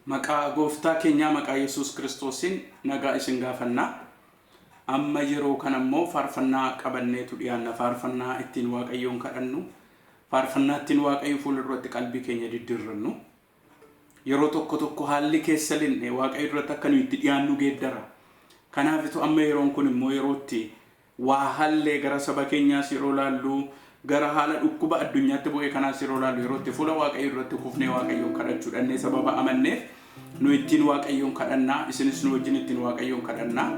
Maqaa gooftaa keenya maqaa Yesuus Kiristoosin nagaa isin gaafanna. Amma yeroo kanammoo faarfannaa qabanneetu dhiyaanna. Faarfannaa ittiin Waaqayyoon kadhannu, faarfannaa ittiin Waaqayyo fuulduratti qalbii keenya diddirrannu. Yeroo tokko haalli keessa linne Waaqayyo duratti akka nu itti dhiyaannu geeddara. Kanaafitu amma yeroon kun immoo yerootti waa hallee gara saba keenyaas yeroo laallu, gara haala dhukkuba addunyaatti bu'ee kanaas yeroo laallu yerootti fuula Waaqayyo duratti kufnee Waaqayyoon kadhachuudhaan sababa amanneef nu ittiin Waaqayyoon kadhannaa, isinis nu wajjin ittiin Waaqayyoon kadhannaa.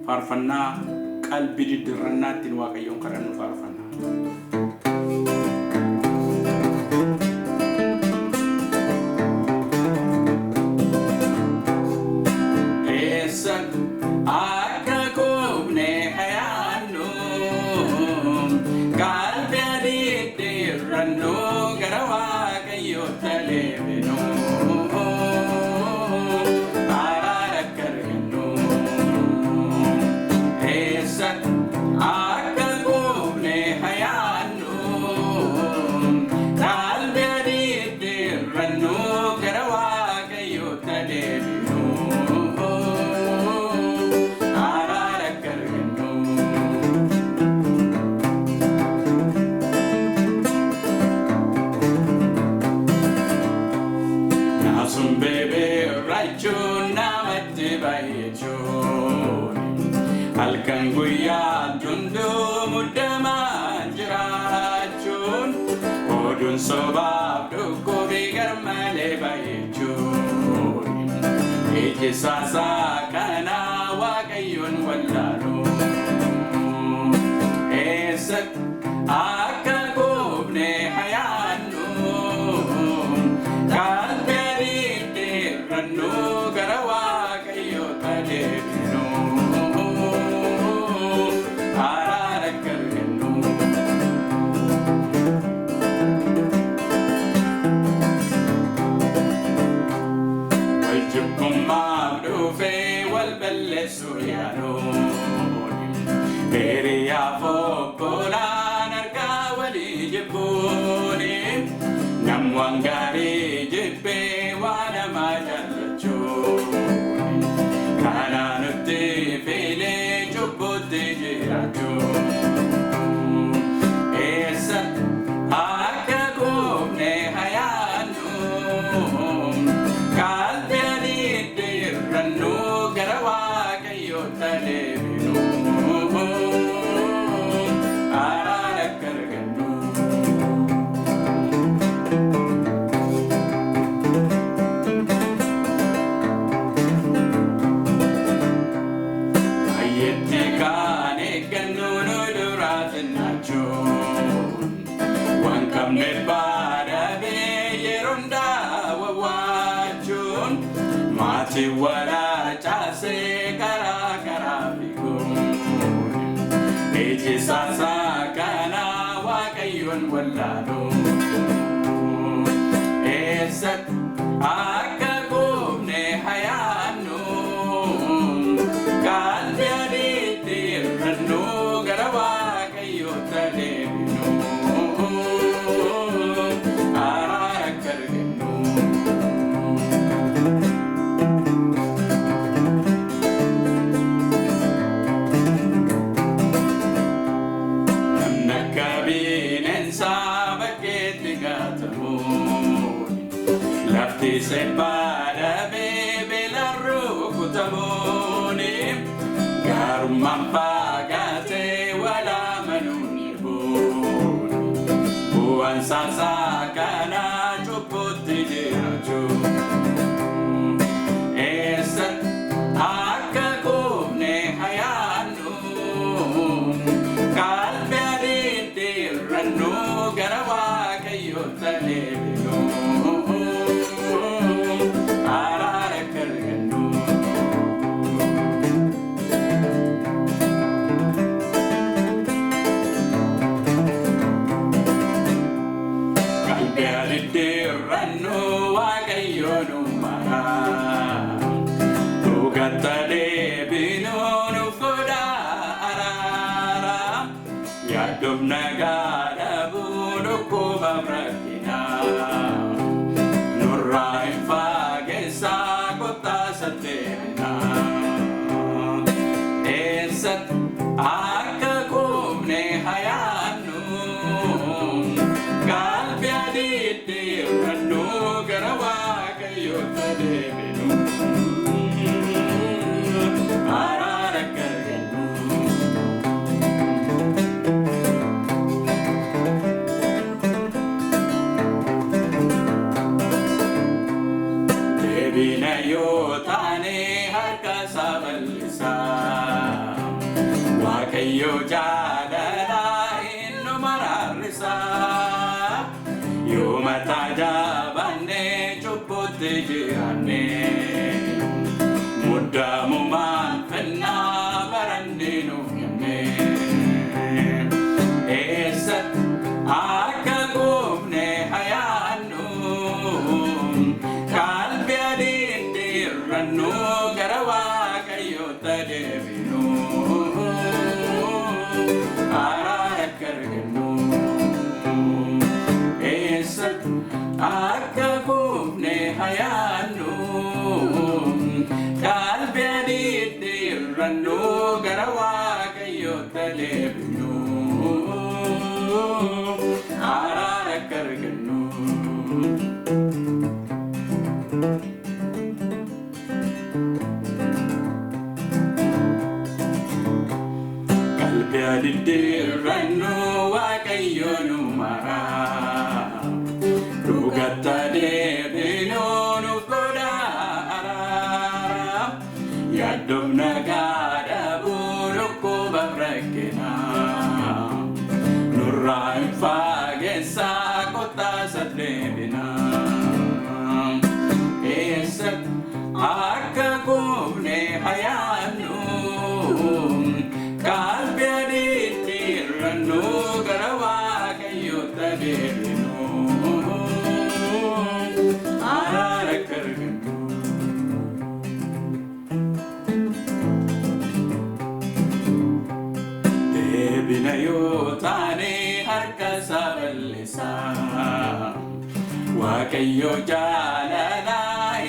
Faarfannaa qalbii diddirrannaa ittiin Waaqayyoon kadhannu faarfannaa. Akka kufne yaadnu qalbii diddirrannu gara Waaqayyootti deebinu. Akka kufne yaadnu qalbii diddirrannu gara Waaqayyootti deebinu. Nasun bebe rachun namatti baay'achuun halkan guyyaa dunduu muddamaan jiraachuun oduun sobaaf dhukkubii garmalee baay'achuun iji saasaa kanaa Waaqayyoon wallaalu. Akka kufne yaadnu qalbii diddirrannu gara Waaqayyootti deebinu. Beriya fokolan arga wali jebuni namwan gari jebbe wana majallachu kana nutti fele jubbutti jirachu. Akka kufne yaadnu qalbii diddirrannu gara Waaqayyootti deebinu. Mati wala chase kara kara bikun iji sasa kana Waaqayyoon wallaalu. Akka kufne yaadnu qalbii diddirrannu gara Waaqayyootti deebinu. Lafti separa bebe la rukutamuni garumman pagate wala manuni buni buwan sasa kana cupputti jirachu. Akka kufne yaadnu qalbii diddirrannu gara Waaqayyootti deebinu. waaqayyoota deebinu araara argannu. Deebina yoo taane harka isaa bal'isaa waaqayyo jaalala inni maraarrisaa yoo mataa jabaannee cubbutti jiraanne muddaamumaan fennaa barannee nuuf kenne eessatti akka kufne yaadnu qalbii adiindirrannu gara waaqayyoota deebinu araara argannu. Eessatti akka kufne yaadnu qalbii adiindirrannu gara waaqayyoota deebinu araara argannu. Qalbii adiindirrannu waaqayyo nu maraa dhugaatti deebinu nuuf godha araara yaaddoofna gaadhabu dhukkuba rakkinaa nurraa hin fageessaa kottaasa deebina eessatti akka kufne yaadnu qalbii adiindirrannu gara waaqayyoota deebinu araara argannu. Deebina yoo taane harka isaa bal'isaa waaqayyo jaalala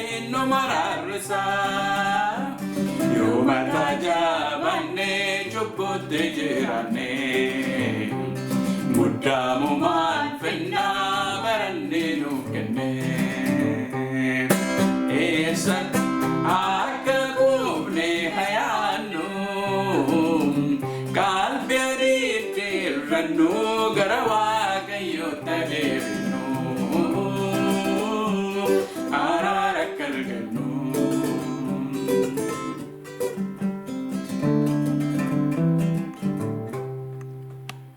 inni maraarrisaa yoo mataa jabaannee cubbutti jiraanne muddaamumaan fennaa barannee nuuf kenne eessatti